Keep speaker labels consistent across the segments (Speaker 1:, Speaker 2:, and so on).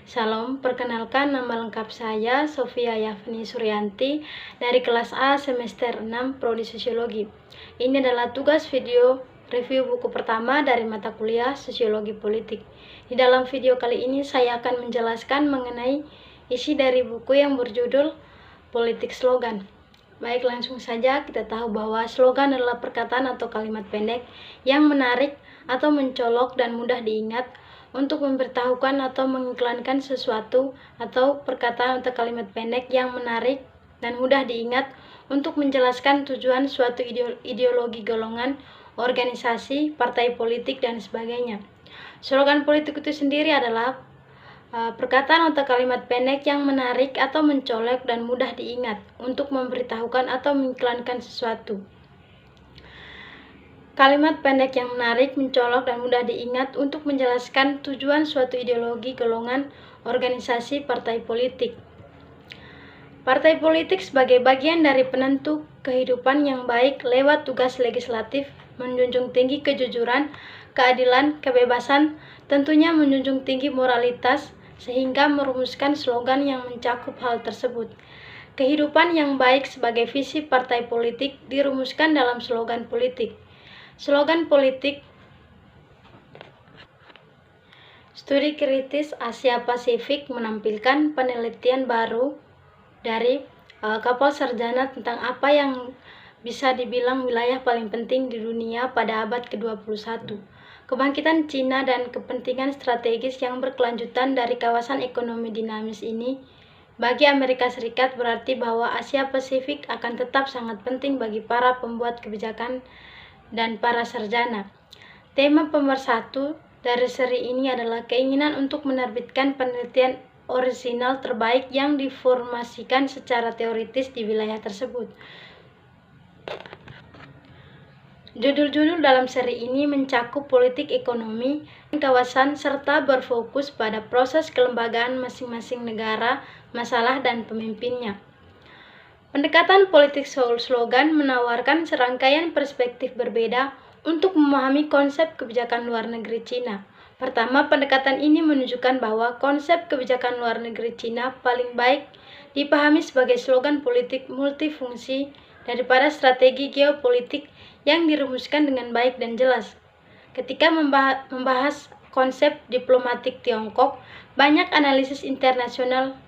Speaker 1: Salam, perkenalkan nama lengkap saya Sofia Yafni Suryanti dari kelas A semester 6 Prodi Sosiologi. Ini adalah tugas video review buku pertama dari mata kuliah Sosiologi Politik. Di dalam video kali ini saya akan menjelaskan mengenai isi dari buku yang berjudul Politik Slogan. Baik, langsung saja kita tahu bahwa slogan adalah perkataan atau kalimat pendek yang menarik atau mencolok dan mudah diingat untuk memberitahukan atau mengiklankan sesuatu, atau perkataan atau kalimat pendek yang menarik dan mudah diingat untuk menjelaskan tujuan suatu ideologi golongan, organisasi, partai politik, dan sebagainya. Slogan politik itu sendiri adalah perkataan atau kalimat pendek yang menarik atau mencolok dan mudah diingat untuk memberitahukan atau mengiklankan sesuatu. Kalimat pendek yang menarik, mencolok, dan mudah diingat untuk menjelaskan tujuan suatu ideologi, golongan, organisasi, partai politik. Partai politik sebagai bagian dari penentu kehidupan yang baik lewat tugas legislatif, menjunjung tinggi kejujuran, keadilan, kebebasan, tentunya menjunjung tinggi moralitas, sehingga merumuskan slogan yang mencakup hal tersebut. Kehidupan yang baik sebagai visi partai politik dirumuskan dalam slogan politik. Slogan politik. Studi kritis Asia Pasifik menampilkan penelitian baru dari kapal sarjana tentang apa yang bisa dibilang wilayah paling penting di dunia pada abad ke-21. Kebangkitan Cina dan kepentingan strategis yang berkelanjutan dari kawasan ekonomi dinamis ini bagi Amerika Serikat berarti bahwa Asia Pasifik akan tetap sangat penting bagi para pembuat kebijakan dan para sarjana. Tema pemersatu dari seri ini adalah keinginan untuk menerbitkan penelitian orisinal terbaik yang diformasikan secara teoritis di wilayah tersebut. Judul-judul dalam seri ini mencakup politik ekonomi kawasan serta berfokus pada proses kelembagaan masing-masing negara, masalah, dan pemimpinnya. Pendekatan politik slogan menawarkan serangkaian perspektif berbeda untuk memahami konsep kebijakan luar negeri Cina. Pertama, pendekatan ini menunjukkan bahwa konsep kebijakan luar negeri Cina paling baik dipahami sebagai slogan politik multifungsi daripada strategi geopolitik yang dirumuskan dengan baik dan jelas. Ketika membahas konsep diplomatik Tiongkok, banyak analisis internasional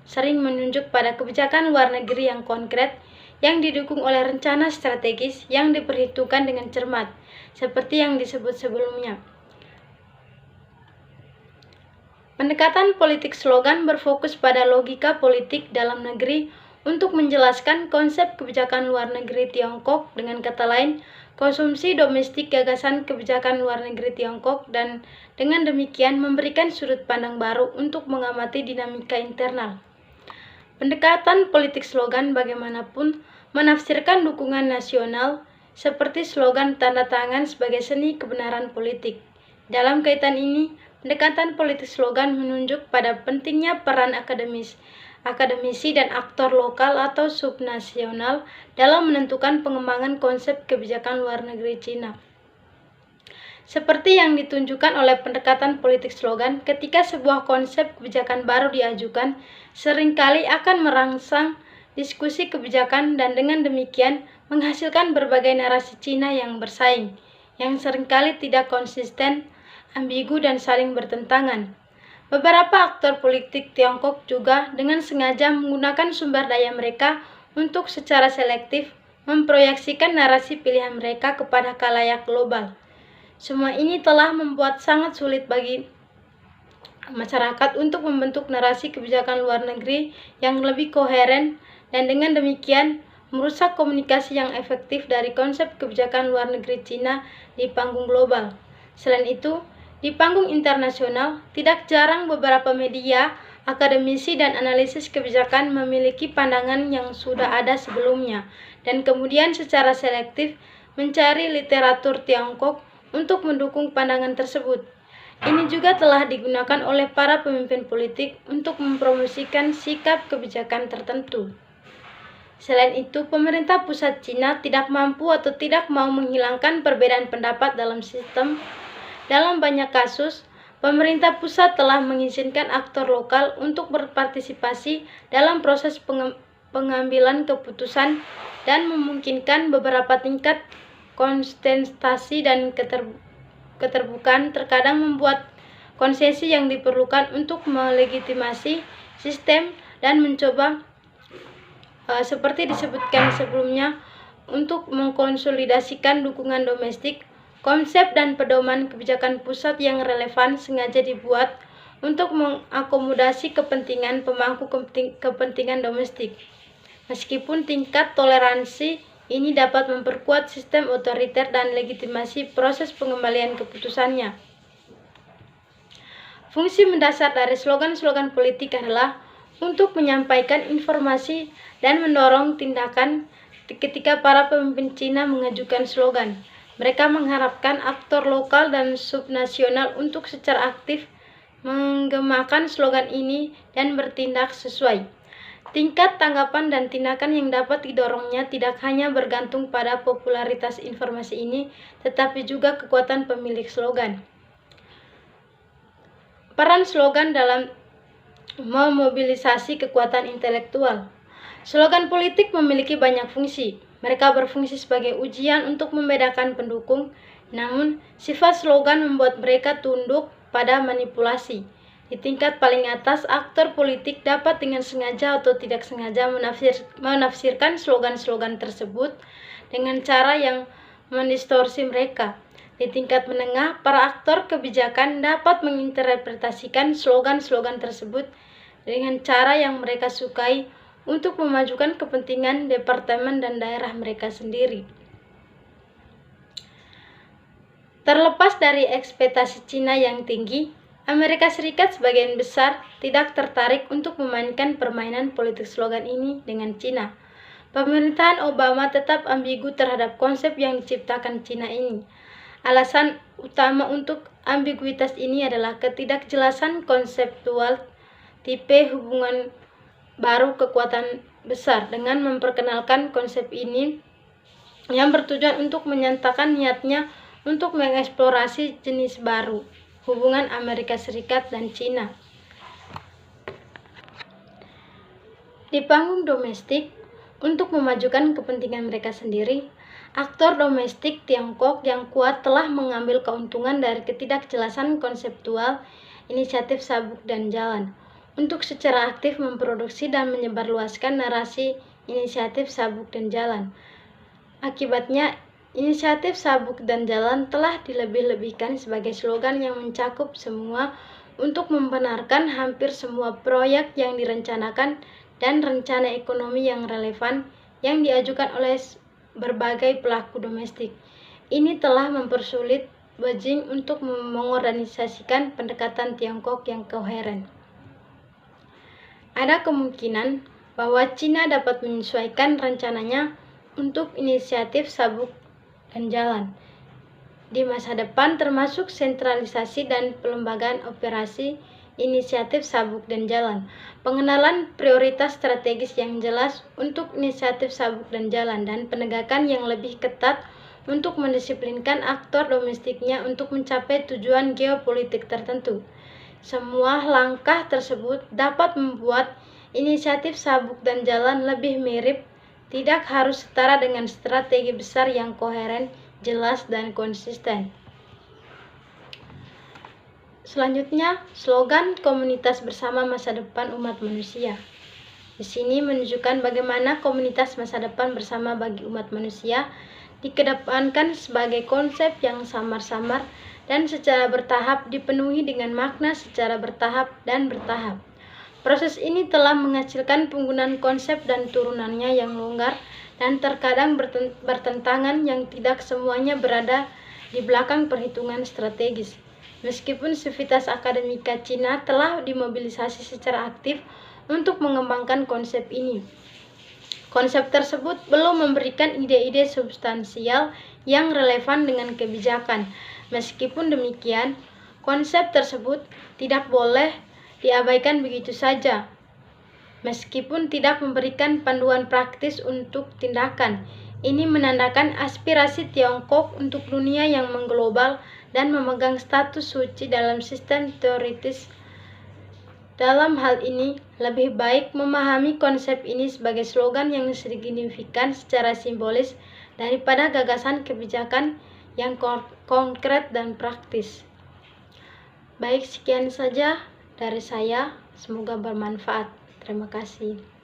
Speaker 1: sering menunjuk pada kebijakan luar negeri yang konkret yang didukung oleh rencana strategis yang diperhitungkan dengan cermat, seperti yang disebut sebelumnya. Pendekatan politik slogan berfokus pada logika politik dalam negeri untuk menjelaskan konsep kebijakan luar negeri Tiongkok, dengan kata lain, konsumsi domestik gagasan kebijakan luar negeri Tiongkok, dan dengan demikian memberikan sudut pandang baru untuk mengamati dinamika internal. Pendekatan politik slogan bagaimanapun menafsirkan dukungan nasional seperti slogan tanda tangan sebagai seni kebenaran politik. Dalam kaitan ini, pendekatan politik slogan menunjuk pada pentingnya peran akademisi dan aktor lokal atau subnasional dalam menentukan pengembangan konsep kebijakan luar negeri Cina. Seperti yang ditunjukkan oleh pendekatan politik slogan, ketika sebuah konsep kebijakan baru diajukan, seringkali akan merangsang diskusi kebijakan dan dengan demikian menghasilkan berbagai narasi Cina yang bersaing, yang seringkali tidak konsisten, ambigu, dan saling bertentangan. Beberapa aktor politik Tiongkok juga dengan sengaja menggunakan sumber daya mereka untuk secara selektif memproyeksikan narasi pilihan mereka kepada khalayak global. Semua ini telah membuat sangat sulit bagi masyarakat untuk membentuk narasi kebijakan luar negeri yang lebih koheren dan dengan demikian merusak komunikasi yang efektif dari konsep kebijakan luar negeri Cina di panggung global. Selain itu, di panggung internasional, tidak jarang beberapa media, akademisi, dan analisis kebijakan memiliki pandangan yang sudah ada sebelumnya dan kemudian secara selektif mencari literatur Tiongkok untuk mendukung pandangan tersebut. Ini juga telah digunakan oleh para pemimpin politik untuk mempromosikan sikap kebijakan tertentu. Selain itu, pemerintah pusat Cina tidak mampu atau tidak mau menghilangkan perbedaan pendapat dalam sistem. Dalam banyak kasus, pemerintah pusat telah mengizinkan aktor lokal untuk berpartisipasi dalam proses pengambilan keputusan dan memungkinkan beberapa tingkat konsentrasi dan keterbukaan terkadang membuat konsesi yang diperlukan untuk melegitimasi sistem dan mencoba seperti disebutkan sebelumnya untuk mengkonsolidasikan dukungan domestik. Konsep dan pedoman kebijakan pusat yang relevan sengaja dibuat untuk mengakomodasi kepentingan pemangku kepentingan domestik. Meskipun tingkat toleransi ini dapat memperkuat sistem otoriter dan legitimasi proses pengembalian keputusannya. Fungsi mendasar dari slogan-slogan politik adalah untuk menyampaikan informasi dan mendorong tindakan. Ketika para pemimpin Cina mengajukan slogan, mereka mengharapkan aktor lokal dan subnasional untuk secara aktif menggemakan slogan ini dan bertindak sesuai. Tingkat tanggapan dan tindakan yang dapat didorongnya tidak hanya bergantung pada popularitas informasi ini, tetapi juga kekuatan pemilik slogan. Peran slogan dalam memobilisasi kekuatan intelektual. Slogan politik memiliki banyak fungsi. Mereka berfungsi sebagai ujian untuk membedakan pendukung, namun sifat slogan membuat mereka tunduk pada manipulasi. Di tingkat paling atas, aktor politik dapat dengan sengaja atau tidak sengaja menafsirkan slogan-slogan tersebut dengan cara yang mendistorsi mereka. Di tingkat menengah, para aktor kebijakan dapat menginterpretasikan slogan-slogan tersebut dengan cara yang mereka sukai untuk memajukan kepentingan departemen dan daerah mereka sendiri. Terlepas dari ekspektasi Cina yang tinggi, Amerika Serikat sebagian besar tidak tertarik untuk memainkan permainan politik slogan ini dengan Cina. Pemerintahan Obama tetap ambigu terhadap konsep yang diciptakan Cina ini. Alasan utama untuk ambiguitas ini adalah ketidakjelasan konseptual tipe hubungan baru kekuatan besar. Dengan memperkenalkan konsep ini yang bertujuan untuk menyatakan niatnya untuk mengeksplorasi jenis baru hubungan Amerika Serikat dan Cina. Di panggung domestik, untuk memajukan kepentingan mereka sendiri, aktor domestik Tiongkok yang kuat telah mengambil keuntungan dari ketidakjelasan konseptual inisiatif Sabuk dan Jalan untuk secara aktif memproduksi dan menyebarluaskan narasi inisiatif Sabuk dan Jalan. Akibatnya, inisiatif Sabuk dan Jalan telah dilebih-lebihkan sebagai slogan yang mencakup semua untuk membenarkan hampir semua proyek yang direncanakan dan rencana ekonomi yang relevan yang diajukan oleh berbagai pelaku domestik. Ini telah mempersulit Beijing untuk mengorganisasikan pendekatan Tiongkok yang koheren. Ada kemungkinan bahwa Cina dapat menyesuaikan rencananya untuk inisiatif Sabuk dan Jalan di masa depan, termasuk sentralisasi dan pelembagaan operasi inisiatif Sabuk dan Jalan, pengenalan prioritas strategis yang jelas untuk inisiatif Sabuk dan Jalan, dan penegakan yang lebih ketat untuk mendisiplinkan aktor domestiknya untuk mencapai tujuan geopolitik tertentu. Semua langkah tersebut dapat membuat inisiatif Sabuk dan Jalan lebih mirip, tidak harus setara dengan strategi besar yang koheren, jelas, dan konsisten. Selanjutnya, slogan komunitas bersama masa depan umat manusia. Di sini menunjukkan bagaimana komunitas masa depan bersama bagi umat manusia dikedepankan sebagai konsep yang samar-samar dan secara bertahap, dipenuhi dengan makna secara bertahap dan bertahap. Proses ini telah menghasilkan penggunaan konsep dan turunannya yang longgar dan terkadang bertentangan yang tidak semuanya berada di belakang perhitungan strategis. Meskipun Sivitas Akademika Cina telah dimobilisasi secara aktif untuk mengembangkan konsep ini, konsep tersebut belum memberikan ide-ide substansial yang relevan dengan kebijakan. Meskipun demikian, konsep tersebut tidak boleh diabaikan begitu saja. Meskipun tidak memberikan panduan praktis untuk tindakan, ini menandakan aspirasi Tiongkok untuk dunia yang mengglobal dan memegang status suci dalam sistem teoritis. Dalam hal ini, lebih baik memahami konsep ini sebagai slogan yang signifikan secara simbolis daripada gagasan kebijakan yang konkret dan praktis. Baik, sekian saja dari saya. Semoga bermanfaat. Terima kasih.